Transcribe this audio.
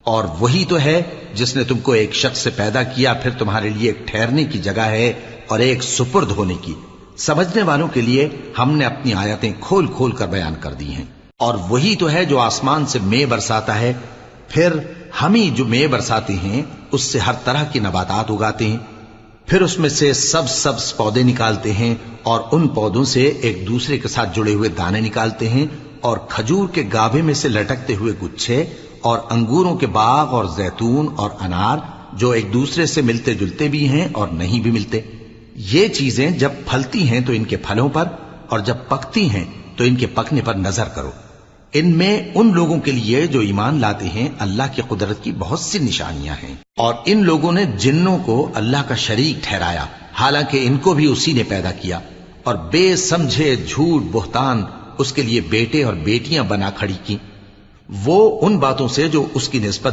اور وہی تو ہے جس نے تم کو ایک شخص سے پیدا کیا، پھر تمہارے لیے ایک ٹھہرنے کی جگہ ہے اور ایک سپرد ہونے کی۔ سمجھنے والوں کے لیے ہم نے اپنی آیتیں کھول کھول کر بیان کر دی ہیں۔ اور وہی تو ہے جو آسمان سے مے برساتا ہے، پھر ہم ہی جو مے برساتے ہیں اس سے ہر طرح کی نباتات اگاتے ہیں، پھر اس میں سے سبز پودے نکالتے ہیں اور ان پودوں سے ایک دوسرے کے ساتھ جڑے ہوئے دانے نکالتے ہیں، اور کھجور کے گاھے میں سے لٹکتے ہوئے گچھے، اور انگوروں کے باغ اور زیتون اور انار جو ایک دوسرے سے ملتے جلتے بھی ہیں اور نہیں بھی ملتے۔ یہ چیزیں جب پھلتی ہیں تو ان کے پھلوں پر، اور جب پکتی ہیں تو ان کے پکنے پر نظر کرو۔ ان میں ان لوگوں کے لیے جو ایمان لاتے ہیں اللہ کی قدرت کی بہت سی نشانیاں ہیں۔ اور ان لوگوں نے جنوں کو اللہ کا شریک ٹھہرایا، حالانکہ ان کو بھی اسی نے پیدا کیا، اور بے سمجھے جھوٹ بہتان اس کے لیے بیٹے اور بیٹیاں بنا کھڑی کی، وہ ان باتوں سے جو اس کی نسبت